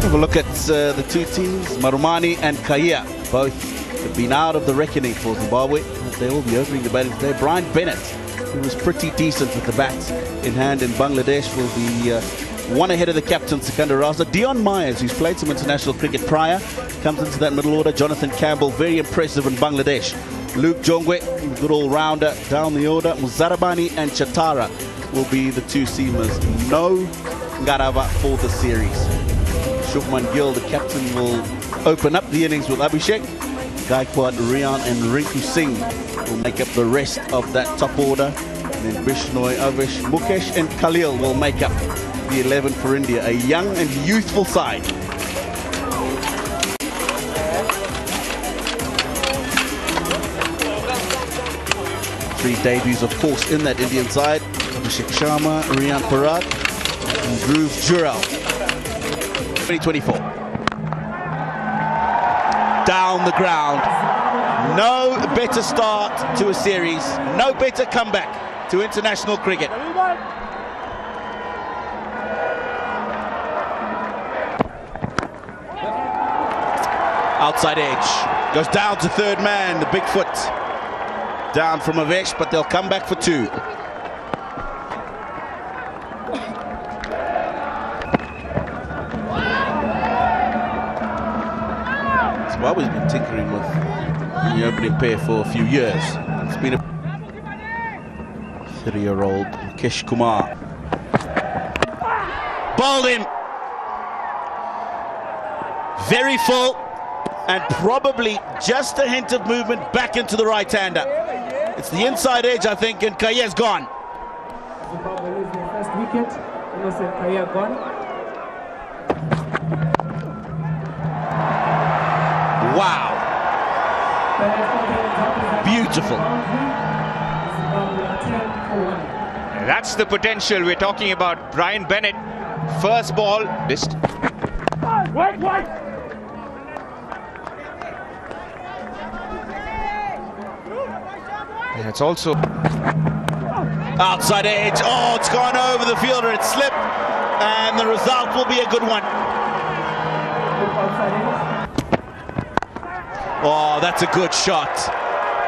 Have a look at the two teams, Marumani and Kaya. Both have been out of the reckoning for Zimbabwe. They will be opening the batting today. Brian Bennett, who was pretty decent with the bats in hand in Bangladesh, will be one ahead of the captain, Sikandar Raza. Dion Myers, who's played some international cricket prior, comes into that middle order. Jonathan Campbell, very impressive in Bangladesh. Luke Jongwe, good all-rounder down the order. Muzarabani and Chatara will be the two seamers. No Ngarava for the series. Shubman Gill, the captain, will open up the innings with Abhishek. Gaikwad, Rian and Rinku Singh will make up the rest of that top order. And then Bishnoi, Avish, Mukesh and Khalil will make up the 11 for India. A young and youthful side. Three debuts, of course, in that Indian side. Abhishek Sharma, Rian Parag and Dhruv Jurel. 2024. Down the ground. No better start to a series. No better comeback to international cricket. Outside edge. Goes down to third man, the big foot. Down from Avesh, but they'll come back for two. Zimbabwe's been tinkering with the opening pair for a few years. It's been a 30-year-old Mukesh Kumar. Bowled him. Very full, and probably just a hint of movement back into the right-hander. It's the inside edge, I think, and Kaya's gone. Zimbabwe lose their first wicket. Innocent Kaya gone. Wow. Beautiful. That's the potential we're talking about. Brian Bennett, first ball. Wait. And it's also outside edge. Oh, it's gone over the fielder. It slipped, and the result will be a good one. Oh, that's a good shot.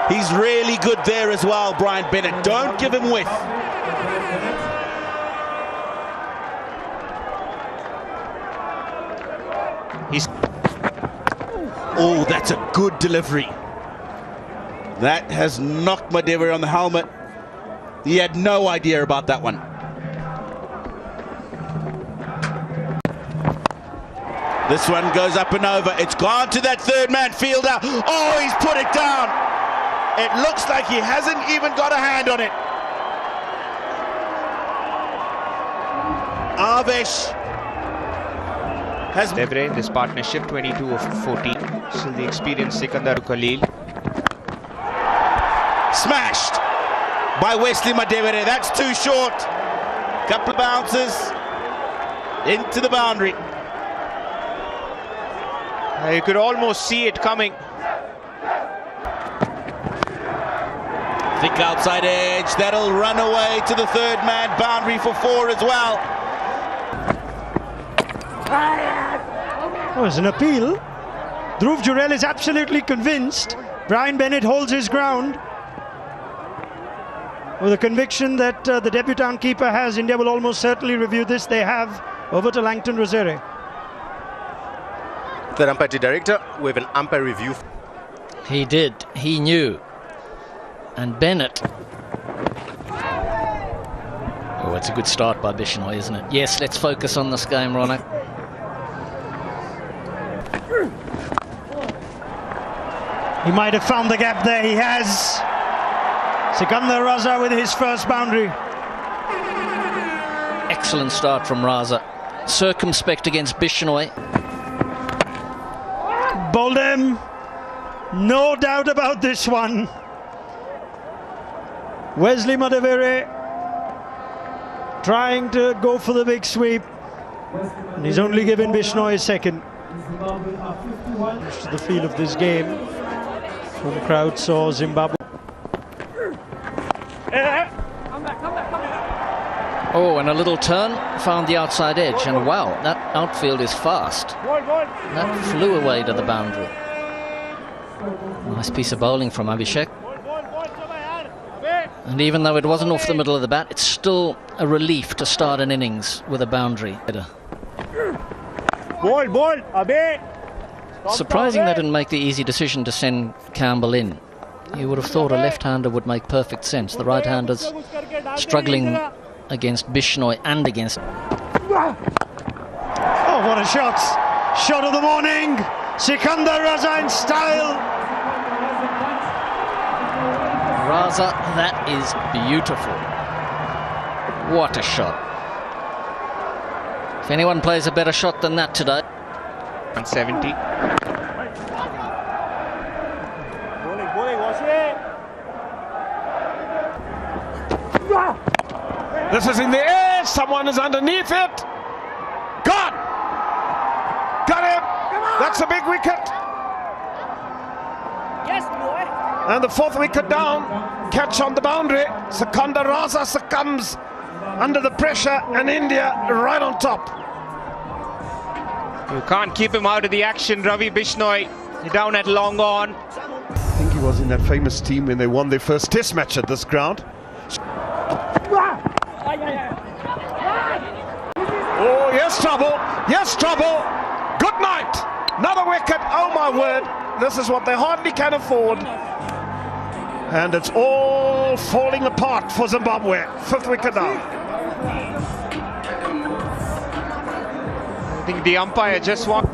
He's really good there as well, Brian Bennett. Don't give him width. Oh, that's a good delivery. That has knocked Madeva on the helmet. He had no idea about that one. This one goes up and over. It's gone to that third man fielder. Oh, he's put it down. It looks like he hasn't even got a hand on it. Avesh has Devre in this partnership, 22 of 14. So the experienced Sikandar Khalil. Smashed by Wesley Madevere. That's too short. Couple of bounces into the boundary. You could almost see it coming. Thick outside edge. That'll run away to the third man. Boundary for four as well. Oh, it's an appeal. Dhruv Jurel is absolutely convinced. Brian Bennett holds his ground. With the conviction that the debutant keeper has, India will almost certainly review this. They have. Over to Langton Rosere. The umpire director with an umpire review. He did. He knew. And Bennett. Oh, it's a good start by Bishnoi, isn't it? Yes, let's focus on this game, Ronak. He might have found the gap there. He has. Sikandar Raza with his first boundary. Excellent start from Raza. Circumspect against Bishnoi. Bowled him. No doubt about this one. Wesley Madevere trying to go for the big sweep. And he's only given Bishnoi a second. To the feel of this game. Home crowd saw Zimbabwe. Oh, and a little turn, found the outside edge, and wow, that outfield is fast. That flew away to the boundary. Nice piece of bowling from Abhishek. And even though it wasn't off the middle of the bat, it's still a relief to start an innings with a boundary. Surprising they didn't make the easy decision to send Campbell in. You would have thought a left-hander would make perfect sense. The right-hander's struggling against Bishnoi and against... Oh, what a shot! Shot of the morning! Sikandar Raza in style! Raza, that is beautiful. What a shot. If anyone plays a better shot than that today... 170. This is in the air, someone is underneath it. Gone! Got him! That's a big wicket. Yes, boy. And the fourth wicket down. Catch on the boundary. Sikandar Raza succumbs under the pressure, and India right on top. You can't keep him out of the action, Ravi Bishnoi. Down at long on. I think he was in that famous team when they won their first test match at this ground. Oh, yes, trouble. Yes, trouble. Good night. Another wicket. Oh, my word. This is what they hardly can afford. And it's all falling apart for Zimbabwe. Fifth wicket down. I think the umpire just wants...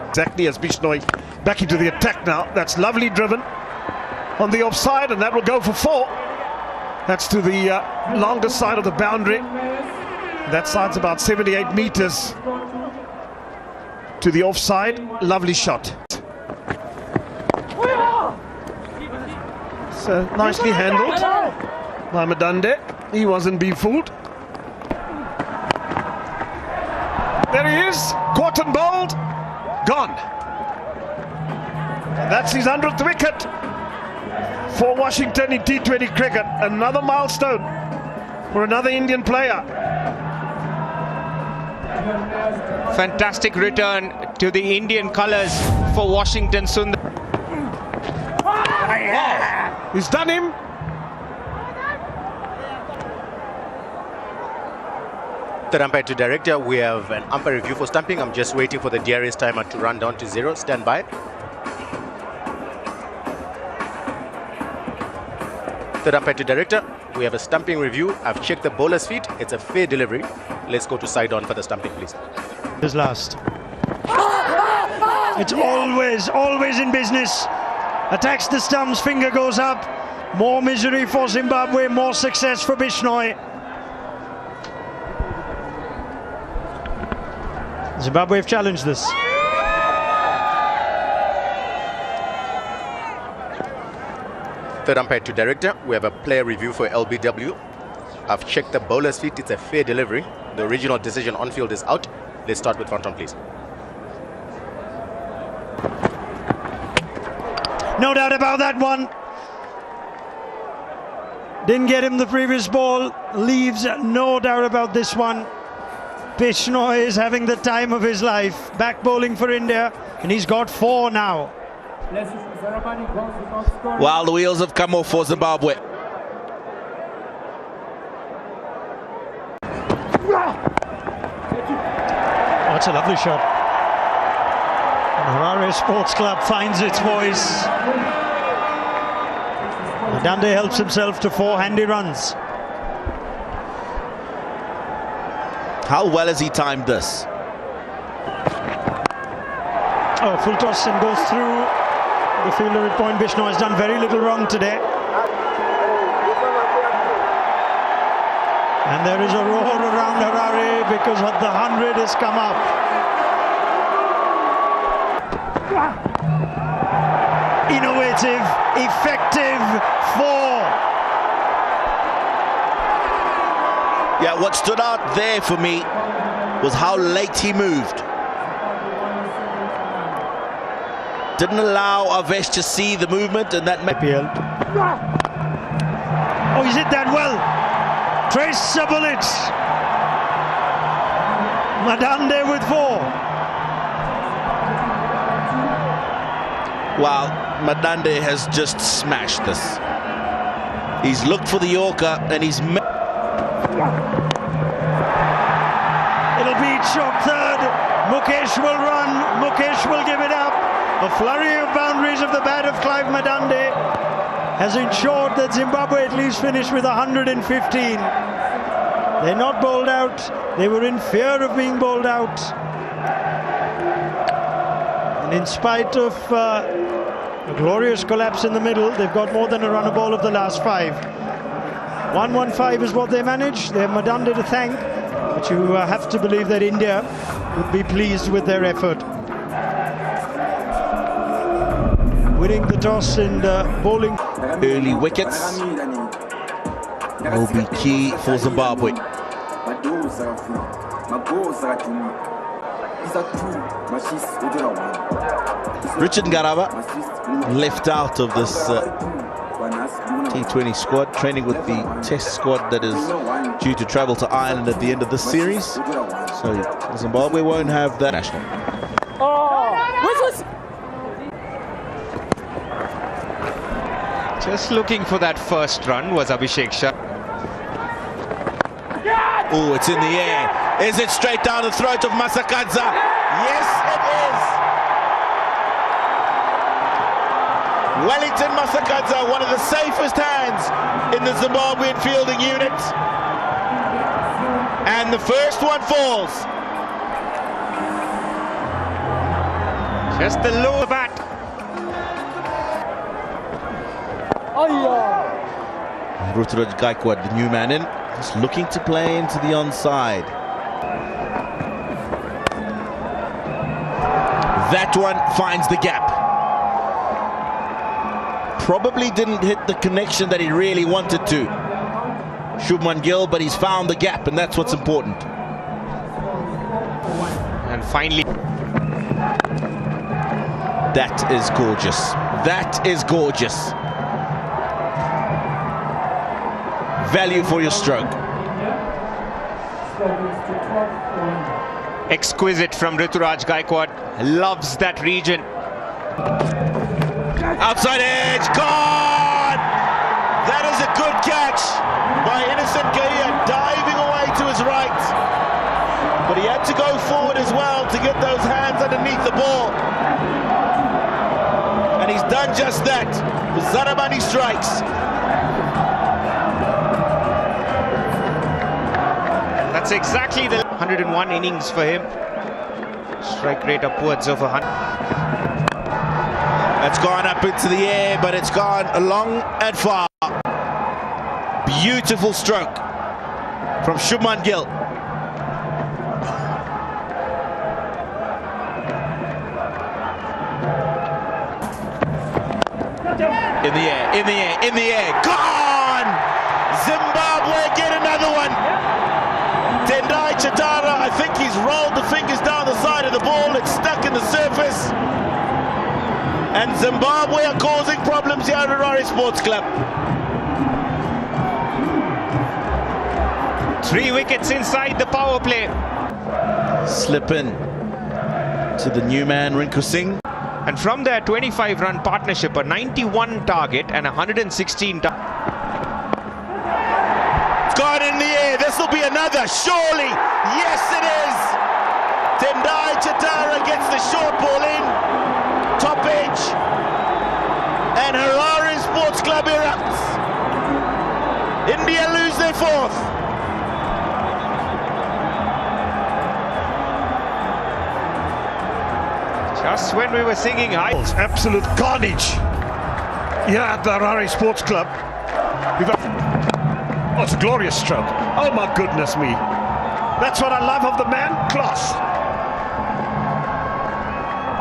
Exactly as Bishnoi back into the attack now. That's lovely driven on the offside, and that will go for 4. That's to the longest side of the boundary. That side's about 78 meters to the offside. Lovely shot. So nicely handled by Madande. He wasn't being fooled. There he is, caught and bowled, gone. And that's his 100th wicket for Washington in T20 cricket. Another milestone for another Indian player. Fantastic return to the Indian colours for Washington Sundar. He's done him. Third umpire to director, we have an umpire review for stumping. I'm just waiting for the DRS timer to run down to 0. Stand by. Third umpire to director, we have a stumping review. I've checked the bowler's feet. It's a fair delivery. Let's go to side on for the stumping, please. His last. It's always in business. Attacks the stumps, finger goes up. More misery for Zimbabwe, more success for Bishnoi. Zimbabwe have challenged this. Third umpire to director, we have a player review for LBW. I've checked the bowler's feet. It's a fair delivery. The original decision on field is out. Let's start with front on, please. No doubt about that one. Didn't get him the previous ball. Leaves no doubt about this one. Bishnoi is having the time of his life. Back bowling for India, and he's got 4 now. Well, the wheels have come off for Zimbabwe. Oh, it's a lovely shot. Harare Sports Club finds its voice. Madande helps himself to 4 handy runs. How well has he timed this? Oh, full toss and goes through the fielder at point. Bishnoi has done very little wrong today. And there is a roar around Harare because the 100 has come up. Innovative, effective 4. Yeah, what stood out there for me was how late he moved. Didn't allow Avesh to see the movement, and that IPL. he's hit that well. Traceable it. Madande with 4. Well, Madande has just smashed this. He's looked for the Yorker and he's... It'll be shot third. Mukesh will run. Mukesh will give it up. A flurry of boundaries of the bat of Clive Madande has ensured that Zimbabwe at least finished with 115. They're not bowled out. They were in fear of being bowled out. And in spite of a glorious collapse in the middle, they've got more than a run a ball of the last 5. 115 is what they managed. They have Madande to thank, but you have to believe that India would be pleased with their effort. Winning the toss and bowling. Early wickets will be key for Zimbabwe. Richard Ngarava left out of this T20 squad, training with the test squad that is due to travel to Ireland at the end of this series. So Zimbabwe won't have that national. Just looking for that first run was Abhishek Shah. Oh, it's in the air. Is it straight down the throat of Masakadza? Yes, it is. Wellington Masakadza, one of the safest hands in the Zimbabwean fielding unit. And the first one falls. Just the low bat. Ruturaj Gaikwad, the new man in, just looking to play into the onside. That one finds the gap. Probably didn't hit the connection that he really wanted to, Shubman Gill, but he's found the gap, and that's what's important. And finally, that is gorgeous. That is gorgeous. Value for your stroke. exquisite from Ruturaj Gaikwad. Loves that region. Outside edge, gone! That is a good catch by Innocent Kaia, diving away to his right. But he had to go forward as well to get those hands underneath the ball. And he's done just that. Zaramani strikes. That's exactly the 101 innings for him. Strike rate upwards of 100. That's gone up into the air, but it's gone long and far. Beautiful stroke from Shubman Gill. In the air, in the air, in the air. Gone! Zimbabwe get another one. Tendai Chatara, I think he's rolled the fingers down the side of the ball. It's stuck in the surface. And Zimbabwe are causing problems here at Harare Sports Club. 3 wickets inside the power play. Slip in to the new man, Rinku Singh. And from their 25-run partnership, a 91 target and 116 target. It's gone in the air. This will be another, surely. Yes, it is. Tendai Chatara gets the short ball in. Top edge. And Harare Sports Club erupts. India lose their fourth. Just when we were singing high. Absolute carnage here at the Harare Sports Club. Oh, it's a glorious stroke. Oh my goodness me. That's what I love of the man, class.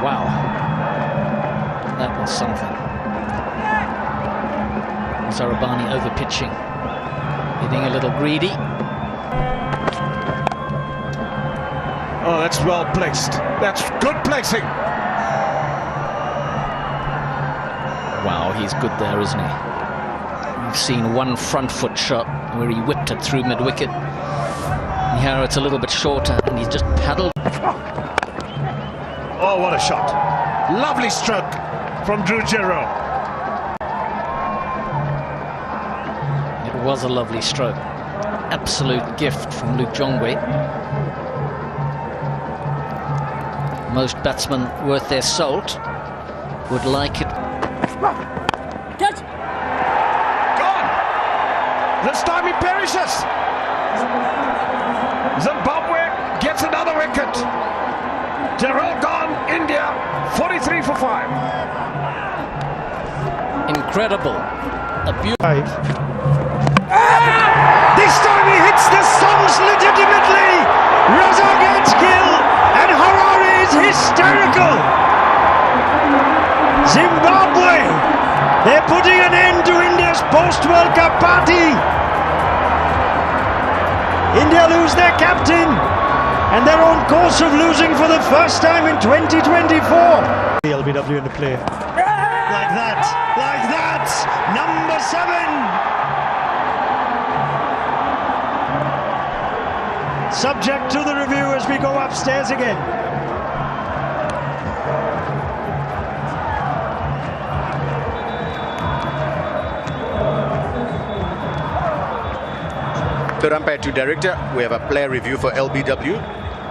Wow. That was something. Zarabani over pitching. Getting a little greedy. Oh, that's well placed. That's good placing. Wow, he's good there, isn't he? We've seen one front foot shot where he whipped it through mid-wicket. Here it's a little bit shorter and he's just paddled. Oh, what a shot. Lovely stroke from Drew Gero. It was a lovely stroke. Absolute gift from Luke Jongwe. Most batsmen worth their salt would like it. Catch! Gone! This time he perishes. Zimbabwe gets another wicket. Gerald gone, India 43 for 5. Incredible. A beautiful. This time he hits the stumps legitimately. Raza gets killed and Harare is hysterical. Zimbabwe, they're putting an end to India's post-World Cup party. India lose their captain and they're on course of losing for the first time in 2024. The LBW in the play. Like that, number 7. Subject to the review as we go upstairs again. Third umpire to director, we have a player review for LBW.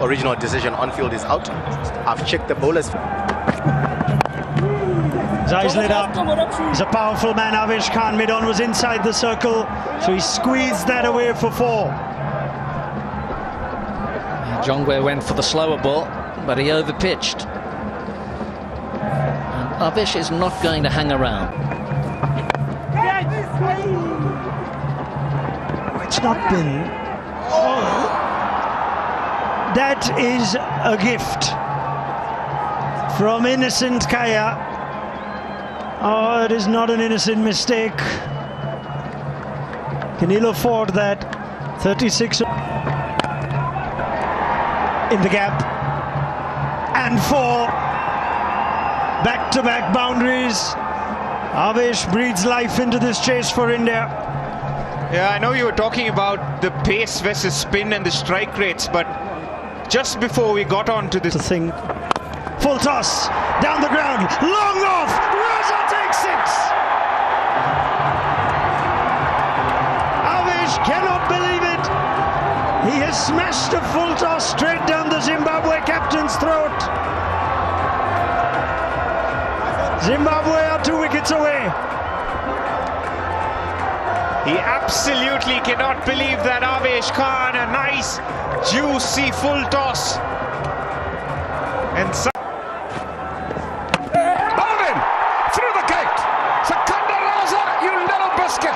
Original decision on field is out. I've checked the bowlers. His eyes lit up. He's a powerful man, Avesh Khan. Mid-on was inside the circle, so he squeezed that away for 4. Jongwe went for the slower ball, but he overpitched. And Avesh is not going to hang around. It's not been. That is a gift from innocent Kaya. Oh, it is not an innocent mistake. Can he afford that? 36 in the gap and 4 back-to-back boundaries. Avesh breathes life into this chase for India. Yeah, I know you were talking about the pace versus spin and the strike rates, but just before we got on to this thing, full toss down the ground, long off. Raza takes it. Avesh cannot believe it. He has smashed a full toss straight down the Zimbabwe captain's throat. Zimbabwe are 2 wickets away. He absolutely cannot believe that Avesh Khan, a nice, juicy full toss. And Bowled in through the gate. Secunda Raza, you little biscuit.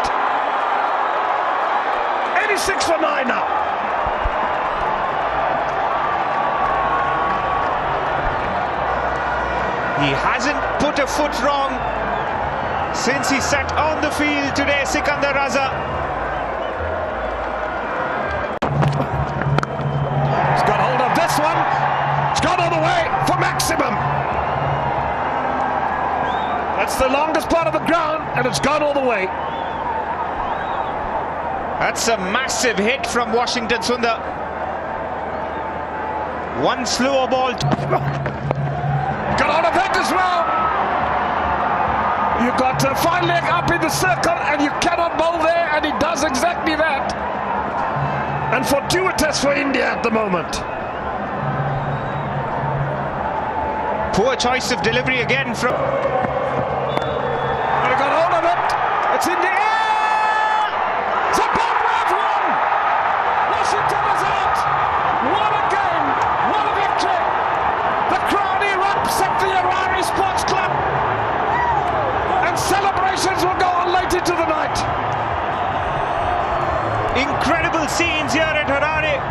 86 for 9 now. he hasn't put a foot wrong since he sat on the field today, Sikandar Raza. He's got hold of this one. It's gone all the way for maximum. That's the longest part of the ground, and it's gone all the way. That's a massive hit from Washington Sundar. One slower ball. Got out of that as well. You got a fine leg up in the circle, and you cannot bowl there, and he does exactly that. And fortuitous for India at the moment. Poor choice of delivery again from. And he got hold of it. It's in the air. Zimbabwe have won. Washington is out. What a game. What a victory. The crowd erupts at the Harare Sports Club. And celebrations will go on late into the night. Incredible scenes here at Harare.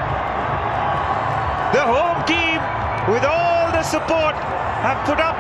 The home team, with all the support, have put up